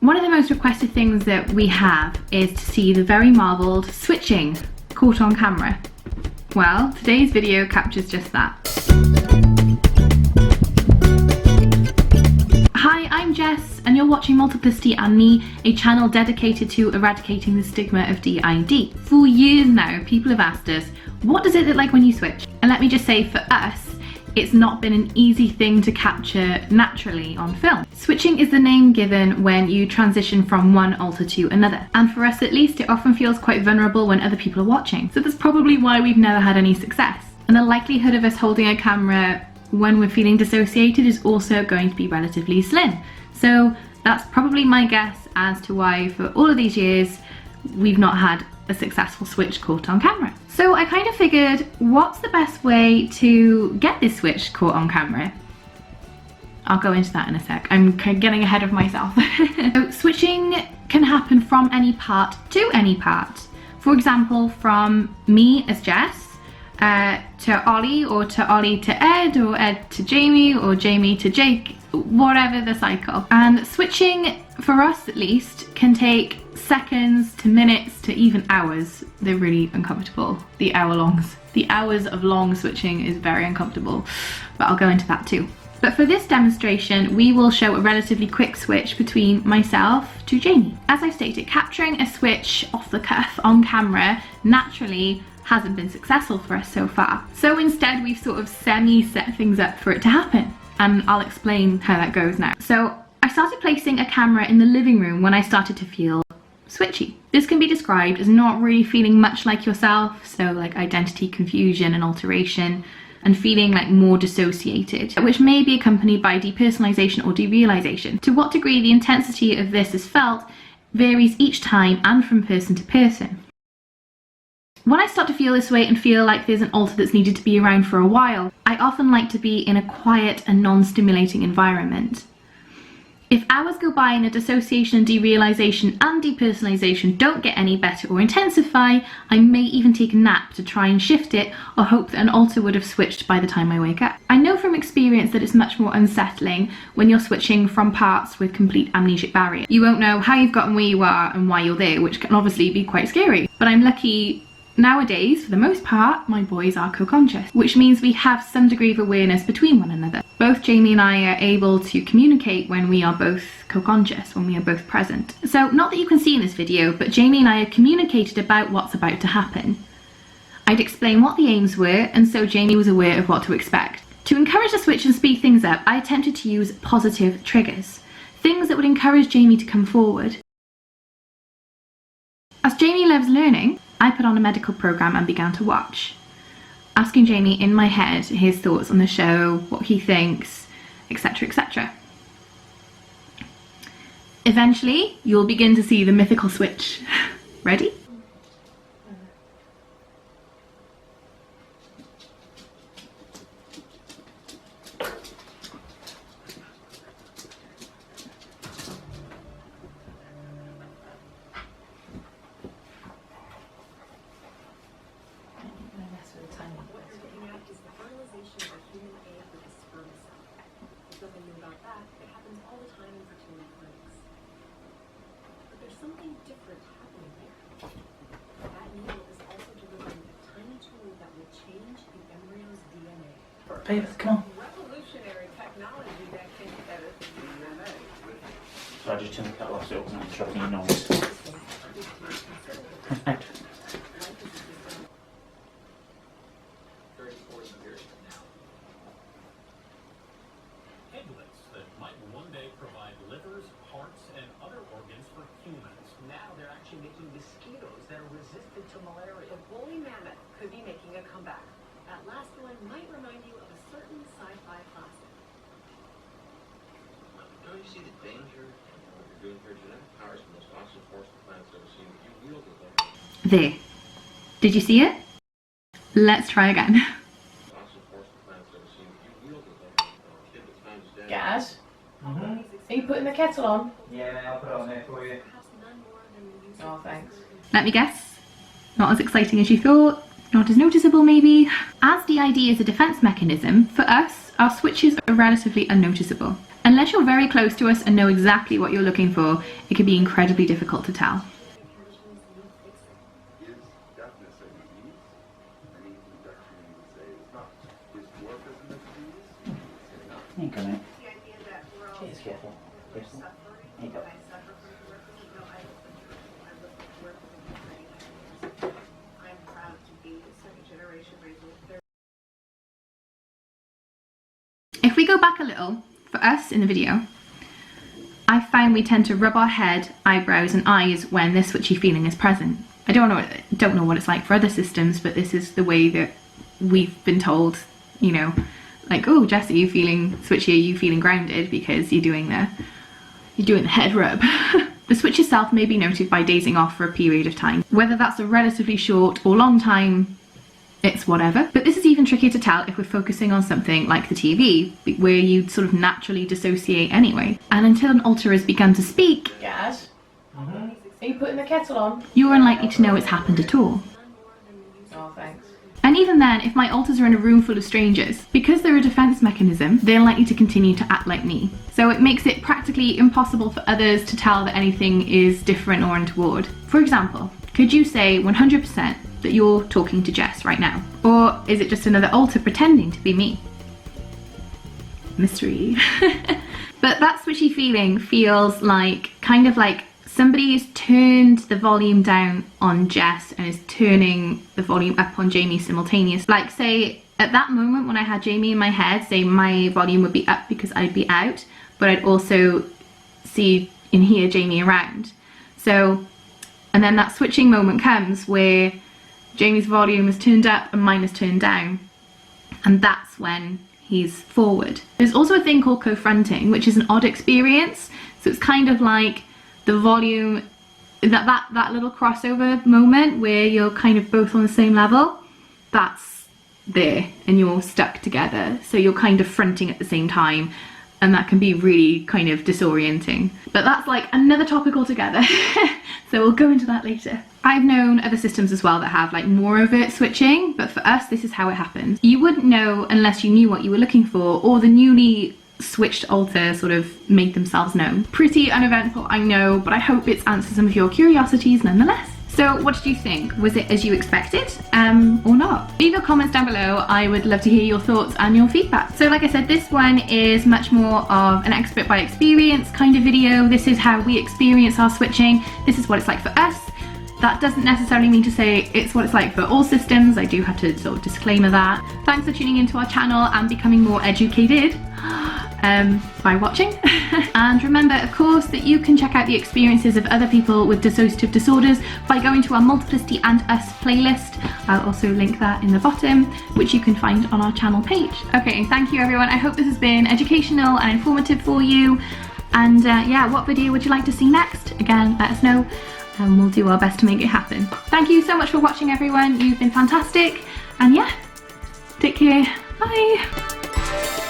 One of the most requested things that we have is to see the very marvelled switching caught on camera. Well, today's video captures just that. Hi, I'm Jess and you're watching Multiplicity and Me, a channel dedicated to eradicating the stigma of DID. For years now, people have asked us, what does it look like when you switch? And let me just say, for us, it's not been an easy thing to capture naturally on film. Switching is the name given when you transition from one alter to another. And for us at least, it often feels quite vulnerable when other people are watching. So that's probably why we've never had any success. And the likelihood of us holding a camera when we're feeling dissociated is also going to be relatively slim. So that's probably my guess as to why for all of these years, we've not had a successful switch caught on camera. So I kind of figured, what's the best way to get this switch caught on camera? I'll go into that in a sec. I'm getting ahead of myself. So switching can happen from any part to any part. For example, from me as Jess to Ollie, or to Ollie to Ed, or Ed to Jamie, or Jamie to Jake, whatever the cycle. And switching, for us at least, can take seconds to minutes to even hours. They're really uncomfortable. The hours of long switching is very uncomfortable, but I'll go into that too. But for this demonstration, we will show a relatively quick switch between myself to Jamie. As I stated, capturing a switch off the cuff on camera naturally hasn't been successful for us so far. So instead, we've sort of semi-set things up for it to happen. And I'll explain how that goes now. So I started placing a camera in the living room when I started to feel switchy. This can be described as not really feeling much like yourself, so like identity confusion and alteration, and feeling like more dissociated, which may be accompanied by depersonalization or derealization. To what degree the intensity of this is felt varies each time and from person to person. When I start to feel this way and feel like there's an alter that's needed to be around for a while, I often like to be in a quiet and non-stimulating environment. If hours go by and a dissociation, derealization and depersonalization don't get any better or intensify, I may even take a nap to try and shift it, or hope that an alter would have switched by the time I wake up. I know from experience that it's much more unsettling when you're switching from parts with complete amnesic barrier. You won't know how you've gotten where you are and why you're there, which can obviously be quite scary. But I'm lucky nowadays, for the most part, my boys are co-conscious, which means we have some degree of awareness between one another. Both Jamie and I are able to communicate when we are both co-conscious, when we are both present. So, not that you can see in this video, but Jamie and I have communicated about what's about to happen. I'd explain what the aims were, and so Jamie was aware of what to expect. To encourage the switch and speed things up, I attempted to use positive triggers, things that would encourage Jamie to come forward. As Jamie loves learning, I put on a medical program and began to watch, asking Jamie in my head his thoughts on the show, what he thinks, etc, etc. Eventually, you'll begin to see the mythical switch. Ready? Something different happening here. That needle is also delivering a tiny tool that will change the embryo's DNA. Baby, come on. Revolutionary technology that can edit the DNA. So I just turn the kettle off so it wasn't interrupting your noise. Out. Piglets that might one day provide livers, hearts, and other organs for humans. Now they're actually making mosquitoes that are resistant to malaria. The woolly mammoth could be making a comeback. That last one might remind you of a certain sci-fi classic. Don't you see the danger in what you're doing here? Genetic power is the most awesome force the planet's ever seen. You wield it like There. Did you see it? Let's try again. awesome force the planet's ever seen. You wield it like a kid that finds his dad. Gaz? Are you putting the kettle on? Yeah, I'll put it on there for you. Oh, thanks. Let me guess. Not as exciting as you thought, not as noticeable maybe. As DID is a defense mechanism, for us, our switches are relatively unnoticeable. Unless you're very close to us and know exactly what you're looking for, it can be incredibly difficult to tell. There you go, mate. The idea that we're all Cheers, careful. Careful. suffering, There you go. and I suffer from dwarfism. No, I don't live with dwarfism for 39 years. I'm proud to be a second generation raising a third. If we go back a little, for us in the video, I found we tend to rub our head, eyebrows and eyes when this switchy feeling is present. I don't know what it's like for other systems, but this is the way that we've been told, you know, like, oh, Jess, are you feeling switchy? Are you feeling grounded? Because you're doing the head rub. The switch itself may be noted by dazing off for a period of time. Whether that's a relatively short or long time, it's whatever. But this is even trickier to tell if we're focusing on something like the TV, where you'd sort of naturally dissociate anyway. And until an alter has begun to speak, Gaz, are you putting the kettle on? you're unlikely to know it's happened at all. Oh, thanks. And even then, if my alters are in a room full of strangers, because they're a defense mechanism, they're likely to continue to act like me. So it makes it practically impossible for others to tell that anything is different or untoward. For example, could you say 100% that you're talking to Jess right now? Or is it just another alter pretending to be me? Mystery. But that switchy feeling feels like, kind of like somebody's turned the volume down on Jess and is turning the volume up on Jamie simultaneously. Like, say, at that moment when I had Jamie in my head, say my volume would be up because I'd be out, but I'd also see and hear Jamie around. So, and then that switching moment comes where Jamie's volume is turned up and mine is turned down, and that's when he's forward. There's also a thing called co-fronting, which is an odd experience. So it's kind of like the volume, that little crossover moment where you're kind of both on the same level, that's there and you're stuck together. So you're kind of fronting at the same time, and that can be really kind of disorienting. But that's like another topic altogether. So we'll go into that later. I've known other systems as well that have like more overt switching, but for us, this is how it happens. You wouldn't know unless you knew what you were looking for, or the newly switched alter sort of made themselves known. Pretty uneventful, I know, but I hope it's answered some of your curiosities nonetheless. So what did you think? Was it as you expected or not? Leave your comments down below. I would love to hear your thoughts and your feedback. So like I said, this one is much more of an expert by experience kind of video. This is how we experience our switching. This is what it's like for us. That doesn't necessarily mean to say it's what it's like for all systems. I do have to sort of disclaimer that. Thanks for tuning into our channel and becoming more educated by watching. And remember, of course, that you can check out the experiences of other people with dissociative disorders by going to our Multiplicity and Us playlist. I'll also link that in the bottom, which you can find on our channel page. Okay, thank you everyone. I hope this has been educational and informative for you. And yeah, what video would you like to see next? Again, let us know, and we'll do our best to make it happen. Thank you so much for watching, everyone. You've been fantastic. And yeah, take care. Bye.